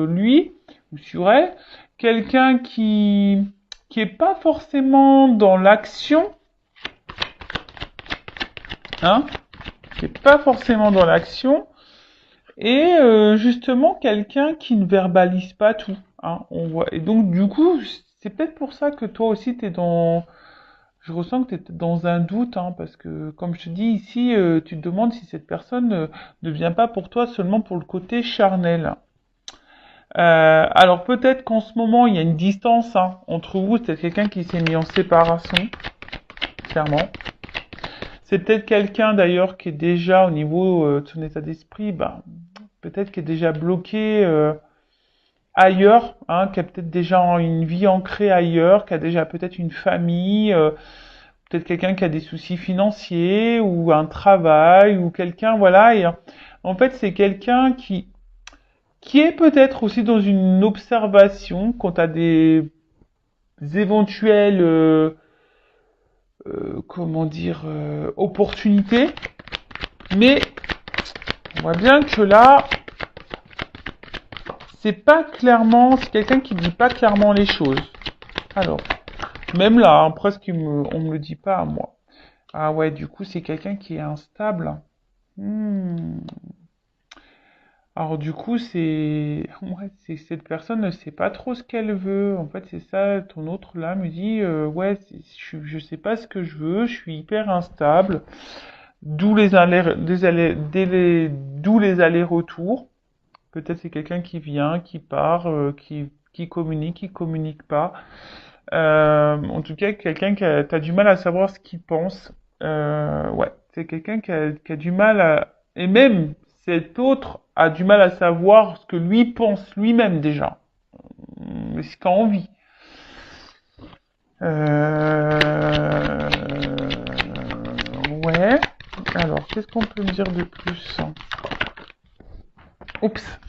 lui ou sur elle, quelqu'un qui est pas forcément dans l'action, hein, qui est pas forcément dans l'action, et justement quelqu'un qui ne verbalise pas tout, hein, on voit. Et donc du coup, c'est peut-être pour ça que toi aussi t'es dans, je ressens que t'es dans un doute, hein, parce que comme je te dis ici, tu te demandes si cette personne ne vient pas pour toi seulement pour le côté charnel. Alors peut-être qu'en ce moment il y a une distance, hein, entre vous, c'est quelqu'un qui s'est mis en séparation, clairement. C'est peut-être quelqu'un d'ailleurs qui est déjà au niveau de son état d'esprit, ben, peut-être qui est déjà bloqué ailleurs, hein, qui a peut-être déjà une vie ancrée ailleurs, qui a déjà peut-être une famille, peut-être quelqu'un qui a des soucis financiers ou un travail ou quelqu'un, voilà. Et en fait, c'est quelqu'un qui est peut-être aussi dans une observation quant à des éventuelles, comment dire, opportunités, mais on voit bien que là, c'est quelqu'un qui dit pas clairement les choses. Alors, même là, hein, presque on me le dit pas à moi. Ah ouais, du coup, c'est quelqu'un qui est instable. Hmm. Alors du coup, ouais, c'est cette personne ne sait pas trop ce qu'elle veut. En fait, c'est ça. Ton autre là me dit, ouais, je sais pas ce que je veux. Je suis hyper instable. D'où d'où les allers-retours. Peut-être c'est quelqu'un qui vient, qui part, qui communique pas. En tout cas, quelqu'un t'as du mal à savoir ce qu'il pense. Ouais, c'est quelqu'un qui a du mal à... Et même cet autre a du mal à savoir ce que lui pense lui-même déjà. Ce qu'il a envie. Euh... Ouais. Alors, qu'est-ce qu'on peut me dire de plus? Oups.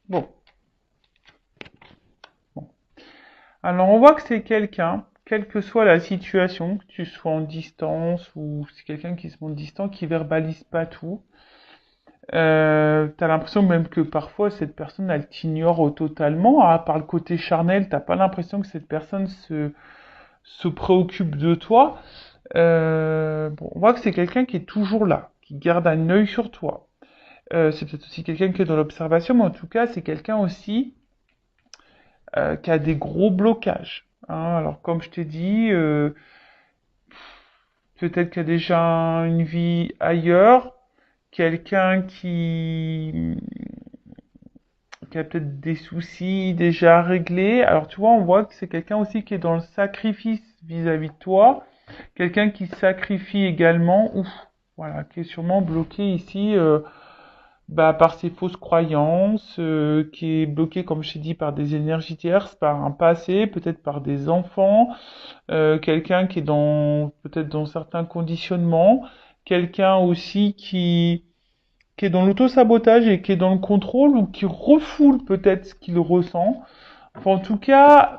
Bon. Bon. Alors, on voit que c'est quelqu'un, quelle que soit la situation, que tu sois en distance ou c'est quelqu'un qui se montre distant, qui verbalise pas tout. T'as l'impression même que parfois cette personne elle t'ignore totalement, à part le côté charnel, t'as pas l'impression que cette personne se préoccupe de toi. Bon, on voit que c'est quelqu'un qui est toujours là, qui garde un œil sur toi. C'est peut-être aussi quelqu'un qui est dans l'observation, mais en tout cas c'est quelqu'un aussi qui a des gros blocages, hein. Alors comme je t'ai dit, peut-être qu'il y a déjà une vie ailleurs, quelqu'un qui a peut-être des soucis déjà réglés. Alors tu vois, on voit que c'est quelqu'un aussi qui est dans le sacrifice vis-à-vis de toi, quelqu'un qui sacrifie également, ouf, voilà, qui est sûrement bloqué ici bah, par ses fausses croyances, qui est bloqué, comme je t'ai dit, par des énergies tierces, par un passé, peut-être par des enfants, quelqu'un qui est dans peut-être dans certains conditionnements, quelqu'un aussi qui est dans l'auto-sabotage et qui est dans le contrôle ou qui refoule peut-être ce qu'il ressent. Enfin, en tout cas,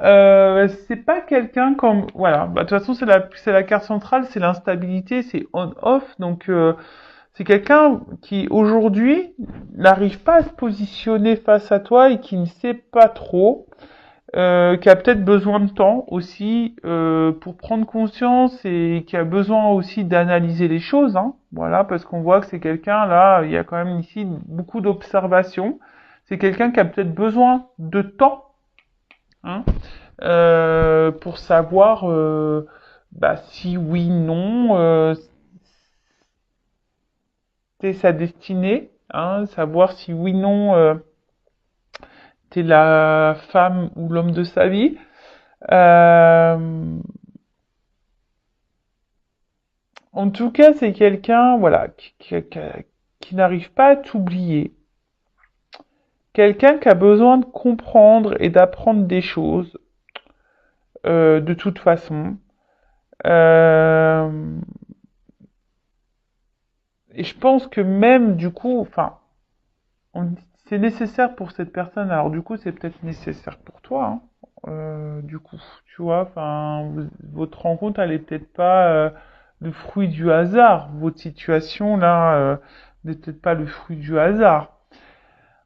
c'est pas quelqu'un comme voilà. Bah, de toute façon, c'est la carte centrale, c'est l'instabilité, c'est on-off. Donc c'est quelqu'un qui aujourd'hui n'arrive pas à se positionner face à toi et qui ne sait pas trop qui a peut-être besoin de temps aussi pour prendre conscience et qui a besoin aussi d'analyser les choses, hein. Voilà, parce qu'on voit que c'est quelqu'un là, il y a quand même ici beaucoup d'observations. C'est quelqu'un qui a peut-être besoin de temps, hein, pour savoir bah, si oui, non, c'est sa destinée, hein, savoir si oui, non, t'es la femme ou l'homme de sa vie. Euh, En tout cas, c'est quelqu'un, voilà, qui n'arrive pas à t'oublier. Quelqu'un qui a besoin de comprendre et d'apprendre des choses, de toute façon. Euh, et je pense que même, du coup, enfin, c'est nécessaire pour cette personne. Alors, du coup, c'est peut-être nécessaire pour toi, hein. Du coup, tu vois, enfin, votre rencontre, elle est peut-être pas le fruit du hasard. Votre situation là, n'est peut-être pas le fruit du hasard.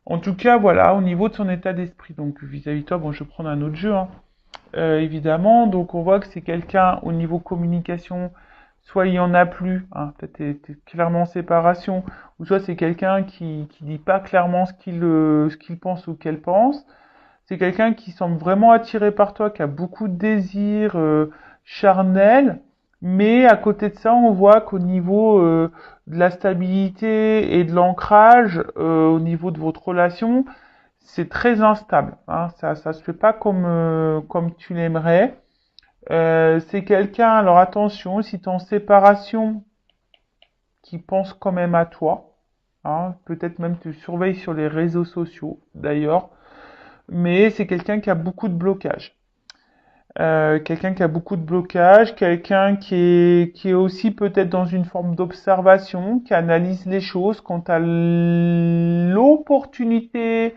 En tout cas, voilà, au niveau de son état d'esprit. Donc, vis-à-vis de toi, bon, je vais prendre un autre jeu, hein. Évidemment, donc on voit que c'est quelqu'un au niveau communication, soit il y en a plus, hein, peut-être t'es clairement en séparation, ou soit c'est quelqu'un qui dit pas clairement ce qu'il pense ou qu'elle pense. C'est quelqu'un qui semble vraiment attiré par toi, qui a beaucoup de désirs charnels, mais à côté de ça, on voit qu'au niveau de la stabilité et de l'ancrage, au niveau de votre relation, c'est très instable. Hein, ça se fait pas comme tu l'aimerais. C'est quelqu'un, alors attention, si tu es en séparation, qui pense quand même à toi. Hein, peut-être même te surveille sur les réseaux sociaux, d'ailleurs. Mais c'est quelqu'un qui a beaucoup de blocages. Quelqu'un qui a beaucoup de blocages, quelqu'un qui est aussi peut-être dans une forme d'observation, qui analyse les choses quant à l'opportunité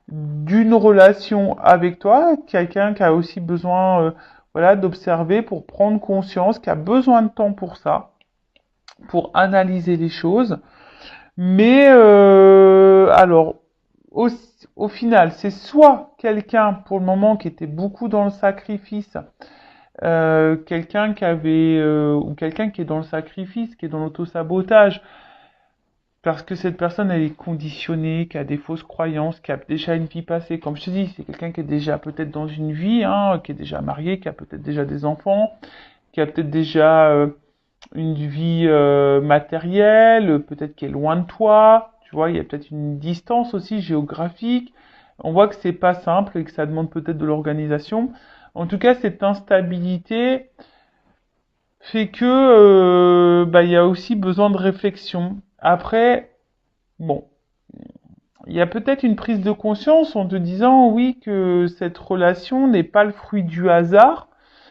d'une relation avec toi, quelqu'un qui a aussi besoin voilà, d'observer pour prendre conscience, qui a besoin de temps pour ça, pour analyser les choses. Mais alors, au, au final, c'est soit quelqu'un pour le moment qui était beaucoup dans le sacrifice, quelqu'un qui avait ou quelqu'un qui est dans le sacrifice, qui est dans l'autosabotage, parce que cette personne elle est conditionnée, qui a des fausses croyances, qui a déjà une vie passée. Comme je te dis, c'est quelqu'un qui est déjà peut-être dans une vie, hein, qui est déjà marié, qui a peut-être déjà des enfants, qui a peut-être déjà une vie matérielle, peut-être qui est loin de toi. Tu vois, il y a peut-être une distance aussi géographique. On voit que c'est pas simple et que ça demande peut-être de l'organisation. En tout cas, cette instabilité fait que bah, il y a aussi besoin de réflexion. Après, bon, il y a peut-être une prise de conscience en te disant oui que cette relation n'est pas le fruit du hasard.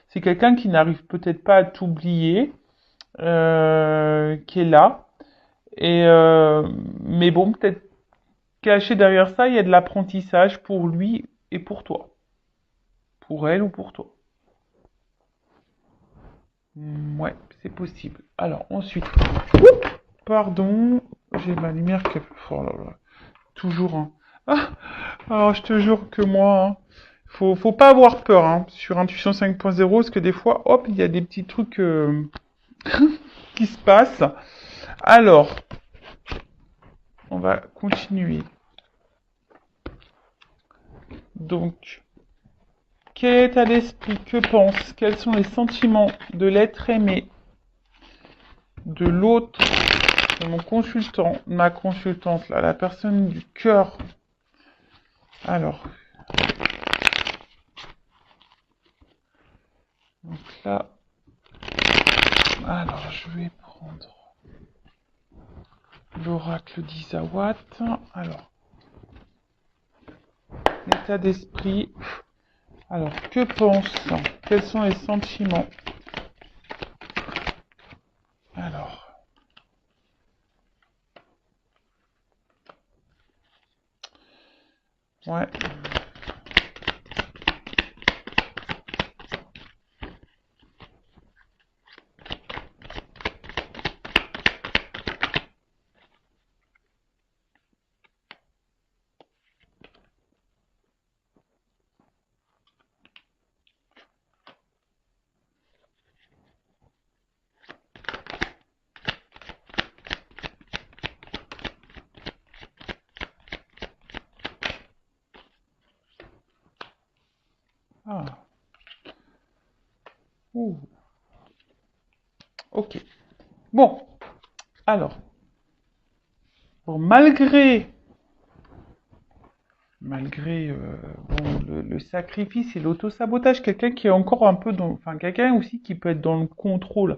C'est quelqu'un qui n'arrive peut-être pas à t'oublier, qui est là. Et mais bon, peut-être caché derrière ça, il y a de l'apprentissage pour lui et pour toi, pour elle ou pour toi. Ouais, c'est possible. Alors ensuite, pardon, j'ai ma lumière qui est plus fort là. Toujours, hein. Ah, alors je te jure que moi, hein, faut pas avoir peur hein, sur Intuition 5.0, parce que des fois, hop, il y a des petits trucs qui se passent. Alors, on va continuer. Donc, quel état d'esprit, que pense, quels sont les sentiments de l'être aimé, de l'autre, de mon consultant, ma consultante, là, la personne du cœur. Alors, donc là, alors je vais prendre l'oracle d'Isawat. Alors, l'état d'esprit. Alors, que pense, quels sont les sentiments? Alors, ouais. Ah, ouh, ok. Bon, alors, bon, malgré bon, le sacrifice et l'autosabotage, quelqu'un qui est encore un peu dans, enfin quelqu'un aussi qui peut être dans le contrôle.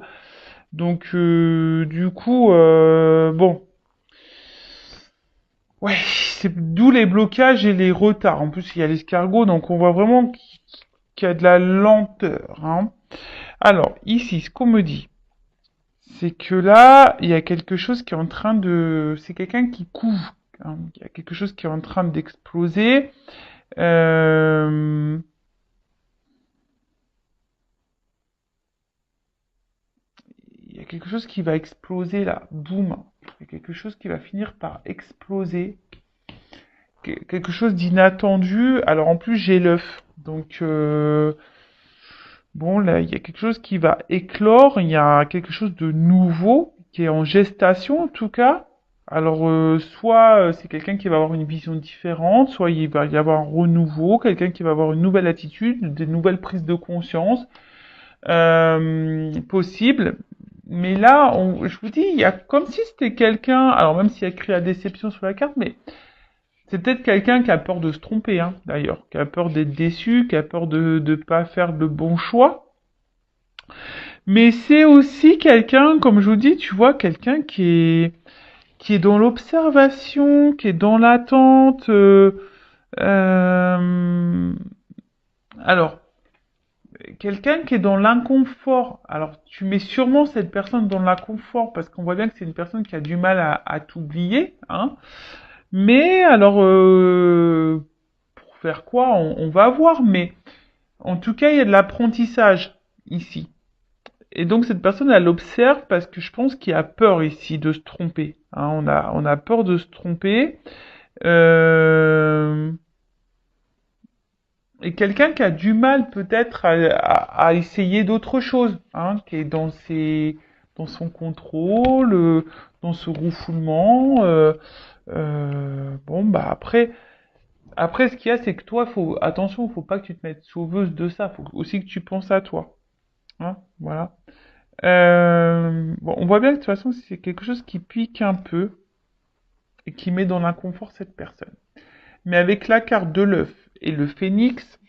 Donc du coup, bon, ouais, c'est d'où les blocages et les retards. En plus, il y a l'escargot, donc on voit vraiment qu'il y a de la lenteur. Hein. Alors ici, ce qu'on me dit, c'est que là, il y a quelque chose qui est en train de, c'est quelqu'un qui couve. Hein. Il y a quelque chose qui est en train d'exploser. Euh, il y a quelque chose qui va exploser là, boum. Il y a quelque chose qui va finir par exploser. Quelque chose d'inattendu. Alors en plus, j'ai l'œuf. Donc, bon, là, il y a quelque chose qui va éclore. Il y a quelque chose de nouveau qui est en gestation, en tout cas. Alors, soit c'est quelqu'un qui va avoir une vision différente, soit il va y avoir un renouveau, quelqu'un qui va avoir une nouvelle attitude, des nouvelles prises de conscience possibles. Mais là, je vous dis, il y a comme si c'était quelqu'un, alors même s'il y a écrit la déception sur la carte, mais c'est peut-être quelqu'un qui a peur de se tromper, hein, d'ailleurs, qui a peur d'être déçu, qui a peur de ne pas faire le bon choix. Mais c'est aussi quelqu'un, comme je vous dis, tu vois, quelqu'un qui est dans l'observation, qui est dans l'attente. Euh, alors, quelqu'un qui est dans l'inconfort. Alors, tu mets sûrement cette personne dans l'inconfort parce qu'on voit bien que c'est une personne qui a du mal à t'oublier, hein. Mais alors, pour faire quoi, on va voir. Mais en tout cas, il y a de l'apprentissage ici. Et donc cette personne, elle observe parce que je pense qu'il a peur ici de se tromper, hein. On a peur de se tromper. Euh, et quelqu'un qui a du mal peut-être à essayer d'autres choses, hein, qui est dans son contrôle, dans ce refoulement. Bon, bah après, ce qu'il y a, c'est que toi, attention, faut pas que tu te mettes sauveuse de ça. Faut aussi que tu penses à toi, hein, voilà. Bon, on voit bien que de toute façon, c'est quelque chose qui pique un peu et qui met dans l'inconfort cette personne. Mais avec la carte de l'œuf et le phénix,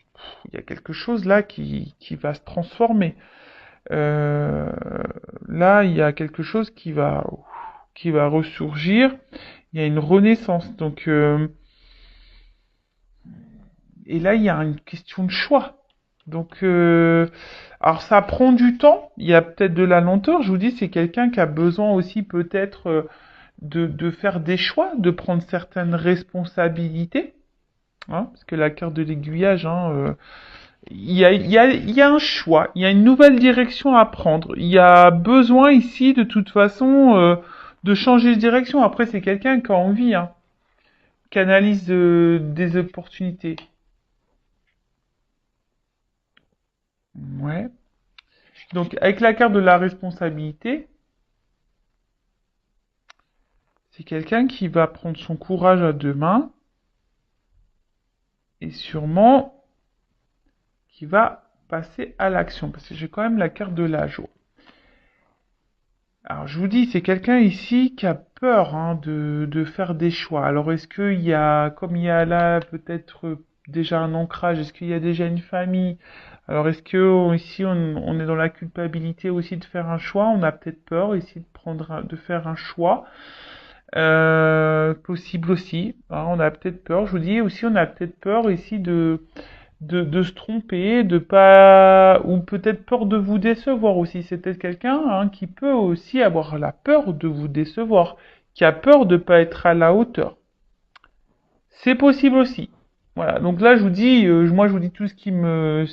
il y a quelque chose là qui va se transformer. Euh, Là, il y a quelque chose qui va ressurgir. Il y a une renaissance. Donc, et là, il y a une question de choix. Donc, alors ça prend du temps. Il y a peut-être de la lenteur. Je vous dis, c'est quelqu'un qui a besoin aussi peut-être de faire des choix, de prendre certaines responsabilités, hein, parce que la carte de l'aiguillage, hein, il y a un choix, il y a une nouvelle direction à prendre. Il y a besoin ici, de toute façon, de changer de direction. Après, c'est quelqu'un qui a envie, hein, qui analyse des opportunités. Ouais. Donc, avec la carte de la responsabilité, c'est quelqu'un qui va prendre son courage à deux mains et sûrement qui va passer à l'action. Parce que j'ai quand même la carte de la joie. Alors, je vous dis, c'est quelqu'un ici qui a peur, hein, de faire des choix. Alors, est-ce qu'il y a, comme il y a là peut-être déjà un ancrage, est-ce qu'il y a déjà une famille? Alors, est-ce que ici on est dans la culpabilité aussi de faire un choix? On a peut-être peur ici de faire un choix. Possible aussi, hein, on a peut-être peur. Je vous dis aussi, on a peut-être peur ici de se tromper, de pas, ou peut-être peur de vous décevoir aussi. C'est peut-être quelqu'un, hein, qui peut aussi avoir la peur de vous décevoir, qui a peur de pas être à la hauteur. C'est possible aussi. Voilà. Donc là, je vous dis, moi, je vous dis tout ce qui me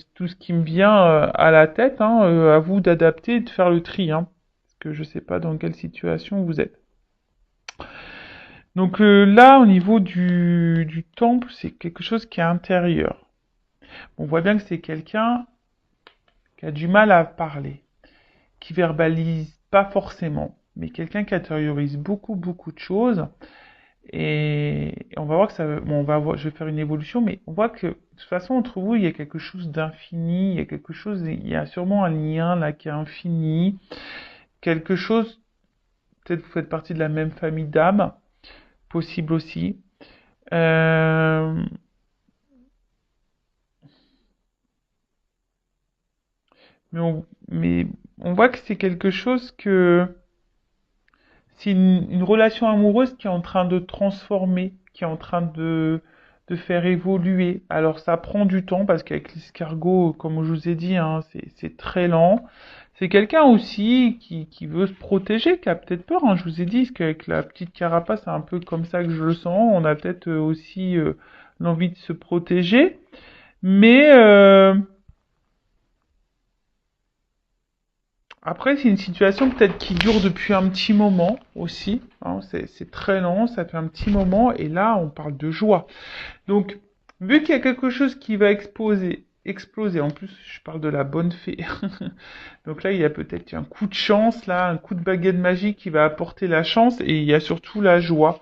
vient à la tête, hein, à vous d'adapter, et de faire le tri, hein, parce que je sais pas dans quelle situation vous êtes. Donc là, au niveau du temple, c'est quelque chose qui est intérieur. On voit bien que c'est quelqu'un qui a du mal à parler, qui verbalise pas forcément, mais quelqu'un qui intériorise beaucoup, beaucoup de choses. Et on va voir que ça, bon, je vais faire une évolution, mais on voit que de toute façon entre vous, il y a quelque chose d'infini, il y a sûrement un lien là qui est infini, quelque chose, peut-être vous faites partie de la même famille d'âmes, possible aussi. Euh, mais on voit que c'est quelque chose que c'est une relation amoureuse qui est en train de transformer, qui est en train de faire évoluer. Alors ça prend du temps parce qu'avec l'escargot, comme je vous ai dit, hein, c'est très lent. C'est quelqu'un aussi qui veut se protéger, qui a peut-être peur, hein. Je vous ai dit qu'avec la petite carapace, c'est un peu comme ça que je le sens. On a peut-être aussi l'envie de se protéger. Mais Après, c'est une situation peut-être qui dure depuis un petit moment aussi. Hein, c'est très long, ça fait un petit moment. Et là, on parle de joie. Donc, vu qu'il y a quelque chose qui va exploser, en plus, je parle de la bonne fée. Donc là, il y a peut-être un coup de chance, là, un coup de baguette magique qui va apporter la chance. Et il y a surtout la joie.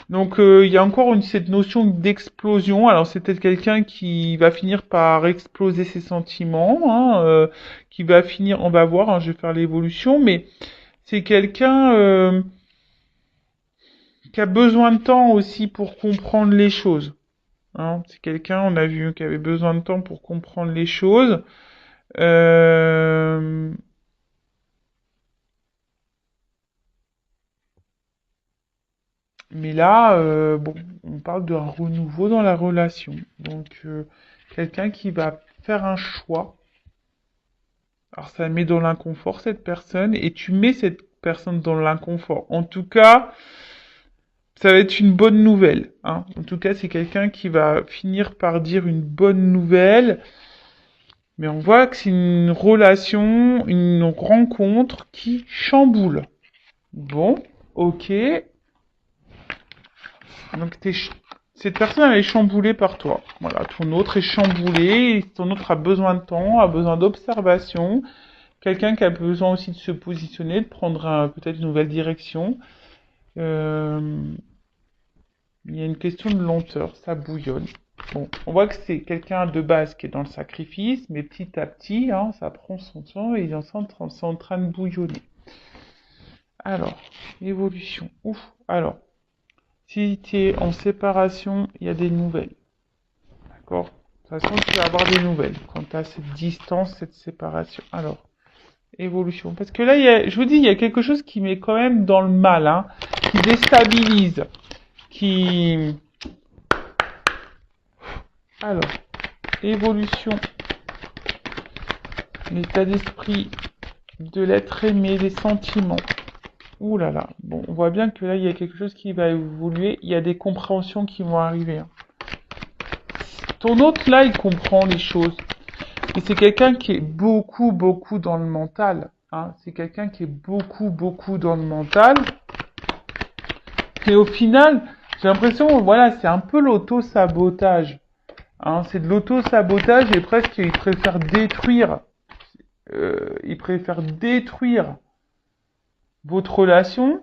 Donc il y a encore cette notion d'explosion. Alors c'est peut-être quelqu'un qui va finir par exploser ses sentiments, hein, qui va finir, on va voir, hein, je vais faire l'évolution, mais c'est quelqu'un qui a besoin de temps aussi pour comprendre les choses. Hein. C'est quelqu'un, on a vu, qui avait besoin de temps pour comprendre les choses. Euh, mais là, bon, on parle d'un renouveau dans la relation. Donc quelqu'un qui va faire un choix. Alors ça met dans l'inconfort cette personne et tu mets cette personne dans l'inconfort. En tout cas, ça va être une bonne nouvelle. Hein. En tout cas, c'est quelqu'un qui va finir par dire une bonne nouvelle. Mais on voit que c'est une relation, une rencontre qui chamboule. Bon, ok. Donc cette personne elle est chamboulée par toi. Voilà, ton autre est chamboulé, ton autre a besoin de temps, a besoin d'observation. Quelqu'un qui a besoin aussi de se positionner, de prendre peut-être une nouvelle direction. Euh, il y a une question de lenteur, ça bouillonne. Bon, on voit que c'est quelqu'un de base qui est dans le sacrifice, mais petit à petit, hein, ça prend son temps et c'est en train de bouillonner. Alors, évolution. Ouf. Alors, si tu es en séparation, il y a des nouvelles. D'accord? De toute façon, tu vas avoir des nouvelles quand tu as cette distance, cette séparation. Alors, évolution. Parce que là, je vous dis, il y a quelque chose qui met quand même dans le mal, hein, qui déstabilise, qui... Alors, évolution, l'état d'esprit de l'être aimé, des sentiments. Ouh là là. Bon, on voit bien que là, il y a quelque chose qui va évoluer. Il y a des compréhensions qui vont arriver. Hein. Ton autre, là, il comprend les choses. Et c'est quelqu'un qui est beaucoup, beaucoup dans le mental. Hein. C'est quelqu'un qui est beaucoup, beaucoup dans le mental. Et au final, j'ai l'impression, voilà, c'est un peu l'auto-sabotage. Hein. C'est de l'auto-sabotage et presque il préfère détruire votre relation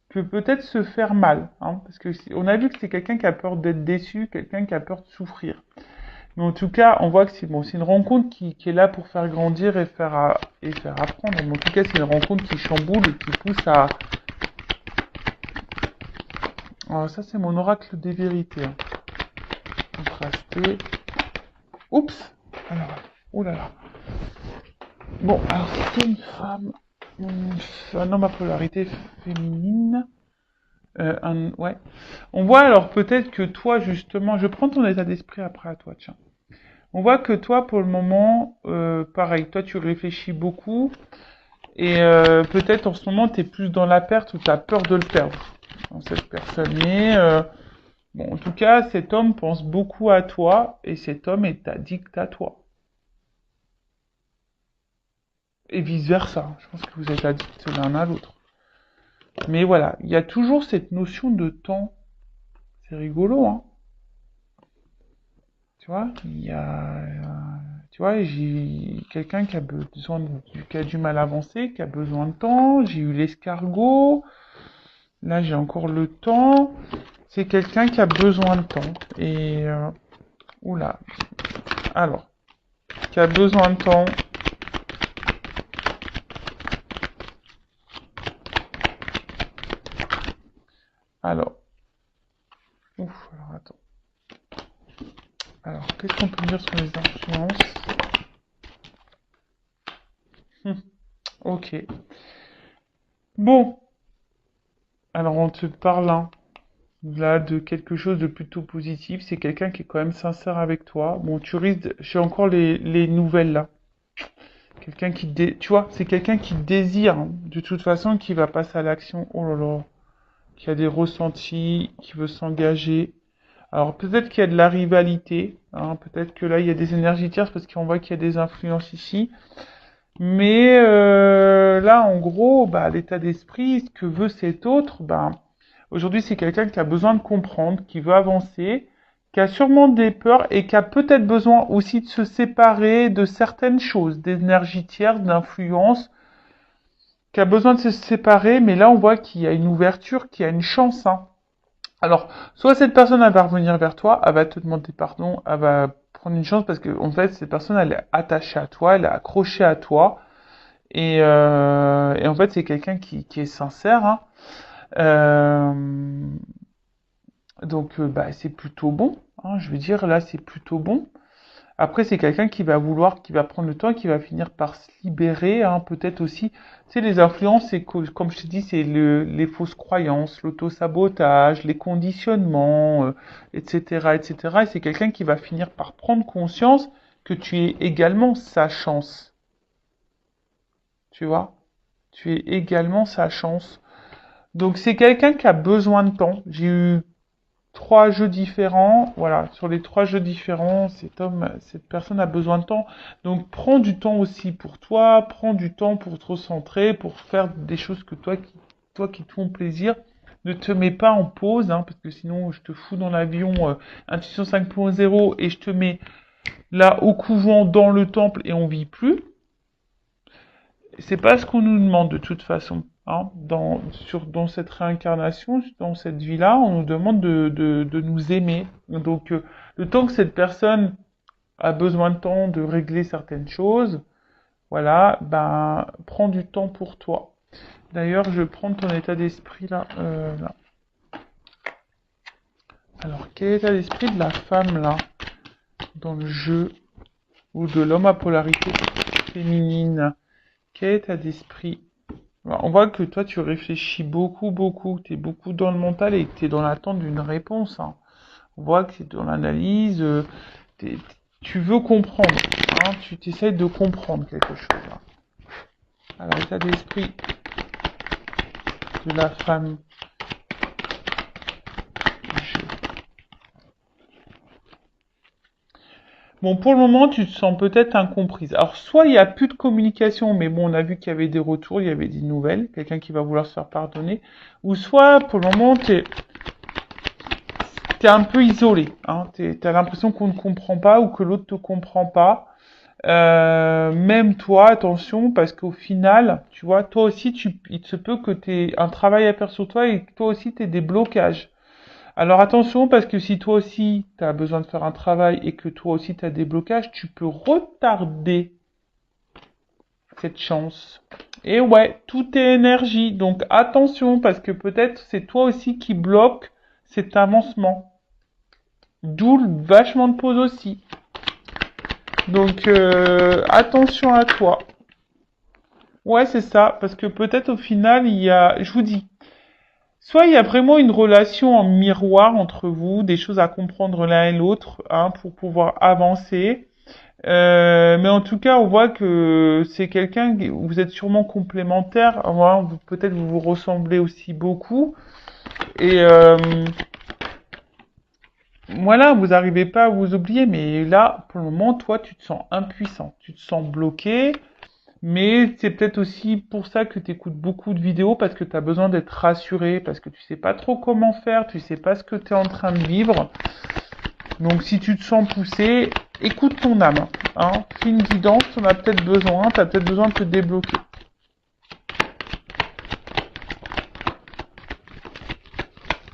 que peut-être se faire mal. Hein. Parce que on a vu que c'est quelqu'un qui a peur d'être déçu, quelqu'un qui a peur de souffrir. Mais en tout cas, on voit que c'est bon, c'est une rencontre qui est là pour faire grandir et faire apprendre. Mais en tout cas, c'est une rencontre qui chamboule et qui pousse à... Alors ça, c'est mon oracle des vérités. Hein. Contrasté. Oups. Alors, oh là là. Bon, alors c'était une femme, un homme à polarité féminine. Ouais. On voit alors peut-être que toi, justement, je prends ton état d'esprit après à toi, tiens. On voit que toi, pour le moment, pareil, toi, tu réfléchis beaucoup et peut-être en ce moment, tu es plus dans la perte ou tu as peur de le perdre, dans cette personne. Mais bon, en tout cas, cet homme pense beaucoup à toi et cet homme est addict à toi. Et vice-versa. Je pense que vous êtes addicts l'un à l'autre. Mais voilà, il y a toujours cette notion de temps. C'est rigolo, hein. Tu vois, tu vois, j'ai quelqu'un qui a besoin qui a du mal à avancer, qui a besoin de temps. J'ai eu l'escargot. Là, j'ai encore le temps. C'est quelqu'un qui a besoin de temps. Et oula. Alors, qui a besoin de temps. Alors, ouf. Alors attends. Alors, qu'est-ce qu'on peut dire sur les influences? Ok. Bon, alors on te parle hein, là de quelque chose de plutôt positif. C'est quelqu'un qui est quand même sincère avec toi. Bon, tu risques, j'ai encore les nouvelles là. Quelqu'un tu vois, c'est quelqu'un qui désire hein, de toute façon, qui va passer à l'action. Oh là là, qui a des ressentis, qui veut s'engager. Alors peut-être qu'il y a de la rivalité, hein, peut-être que là il y a des énergies tierces parce qu'on voit qu'il y a des influences ici. Mais là, en gros, bah, l'état d'esprit, ce que veut cet autre, bah, aujourd'hui, c'est quelqu'un qui a besoin de comprendre, qui veut avancer, qui a sûrement des peurs et qui a peut-être besoin aussi de se séparer de certaines choses, d'énergie tierce, d'influence, qui a besoin de se séparer, mais là, on voit qu'il y a une ouverture, qu'il y a une chance, hein. Alors, soit cette personne, elle va revenir vers toi, elle va te demander pardon, elle va prendre une chance parce que, en fait, cette personne, elle est attachée à toi, elle est accrochée à toi. Et en fait, c'est quelqu'un qui est sincère, hein. Euh, donc, bah, c'est plutôt bon, hein, je veux dire, là, c'est plutôt bon. Après, c'est quelqu'un qui va vouloir, qui va prendre le temps, qui va finir par se libérer, hein, peut-être aussi. Tu sais, les influences, c'est comme je te dis, c'est les fausses croyances, l'auto-sabotage, les conditionnements, etc., etc. Et c'est quelqu'un qui va finir par prendre conscience que tu es également sa chance, tu vois. Tu es également sa chance. Donc c'est quelqu'un qui a besoin de temps. J'ai eu 3 jeux différents. Voilà, sur les 3 jeux différents, cette personne a besoin de temps. Donc prends du temps aussi pour toi, prends du temps pour te recentrer, pour faire des choses que toi qui te font plaisir. Ne te mets pas en pause, hein, parce que sinon je te fous dans l'avion Intuition 5.0 et je te mets là au couvent dans le temple et on vit plus. C'est pas ce qu'on nous demande de toute façon. Hein. Dans cette réincarnation, dans cette vie-là, on nous demande de nous aimer. Donc, le temps que cette personne a besoin de temps de régler certaines choses, voilà, ben, prends du temps pour toi. D'ailleurs, je vais prendre ton état d'esprit là, là. Alors, quel est l'état d'esprit de la femme là, dans le jeu, ou de l'homme à polarité féminine? Quel état d'esprit? On voit que toi, tu réfléchis beaucoup, beaucoup. Tu es beaucoup dans le mental et que tu es dans l'attente d'une réponse, hein. On voit que c'est dans l'analyse. Tu veux comprendre. Hein, tu t'essayes de comprendre quelque chose, hein. Alors, l'état d'esprit de la femme. Bon, pour le moment, tu te sens peut-être incomprise. Alors, soit il n'y a plus de communication, mais bon, on a vu qu'il y avait des retours, il y avait des nouvelles, quelqu'un qui va vouloir se faire pardonner. Ou soit, pour le moment, t'es un peu isolé, hein. T'as l'impression qu'on ne comprend pas ou que l'autre te comprend pas. Même toi, attention, parce qu'au final, tu vois, toi aussi, il se peut que t'aies un travail à faire sur toi et que toi aussi, t'aies des blocages. Alors attention, parce que si toi aussi, t'as besoin de faire un travail et que toi aussi, t'as des blocages, tu peux retarder cette chance. Et ouais, tout est énergie, donc attention, parce que peut-être c'est toi aussi qui bloque cet avancement. D'où le vachement de pause aussi. Donc attention à toi. Ouais, c'est ça, parce que peut-être au final, je vous dis, soit il y a vraiment une relation en miroir entre vous, des choses à comprendre l'un et l'autre, hein, pour pouvoir avancer. Mais en tout cas, on voit que c'est quelqu'un, vous êtes sûrement complémentaires, hein, peut-être vous vous ressemblez aussi beaucoup. Et voilà, vous n'arrivez pas à vous oublier, mais là, pour le moment, toi, tu te sens impuissant, tu te sens bloqué, mais c'est peut-être aussi pour ça que tu écoutes beaucoup de vidéos, parce que tu as besoin d'être rassuré, parce que tu sais pas trop comment faire, tu sais pas ce que tu es en train de vivre. Donc si tu te sens poussé, écoute ton âme, hein, fais une guidance, tu en as peut-être besoin, tu as peut-être besoin de te débloquer.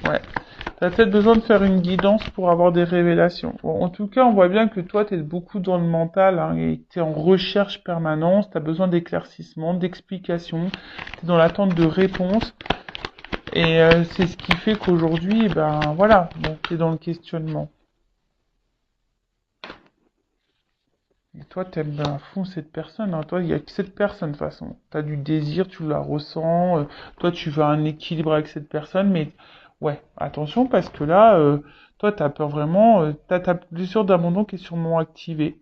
Ouais. T'as peut-être besoin de faire une guidance pour avoir des révélations. Bon, en tout cas, on voit bien que toi, t'es beaucoup dans le mental, hein, et que t'es en recherche permanente. T'as besoin d'éclaircissement, d'explications. T'es dans l'attente de réponses. Et c'est ce qui fait qu'aujourd'hui, ben voilà, bon, t'es dans le questionnement. Et toi, t'aimes à fond cette personne, hein. Toi, il y a que cette personne de toute façon. T'as du désir, tu la ressens. Toi, tu veux un équilibre avec cette personne, mais ouais, attention parce que là, toi, t'as peur vraiment. T'as ta blessure d'abandon qui est sûrement activée.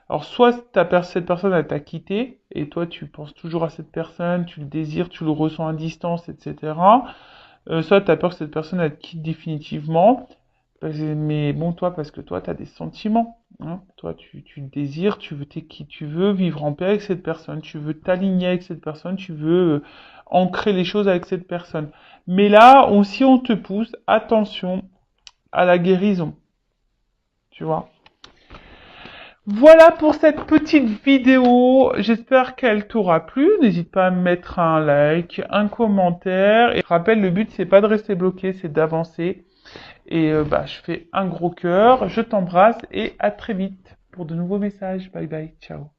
Alors, soit cette personne, elle t'a quitté, et toi, tu penses toujours à cette personne, tu le désires, tu le ressens à distance, etc. Soit t'as peur que cette personne, elle te quitte définitivement. Mais bon, toi, parce que toi, tu as des sentiments. Hein. Toi, tu désires, tu veux, t'es qui tu veux, vivre en paix avec cette personne, tu veux t'aligner avec cette personne, tu veux ancrer les choses avec cette personne. Mais là, si on te pousse, attention à la guérison. Tu vois. Voilà pour cette petite vidéo. J'espère qu'elle t'aura plu. N'hésite pas à mettre un like, un commentaire. Et je rappelle, le but, c'est pas de rester bloqué, c'est d'avancer. Et je fais un gros cœur. Je t'embrasse et à très vite pour de nouveaux messages. Bye bye. Ciao.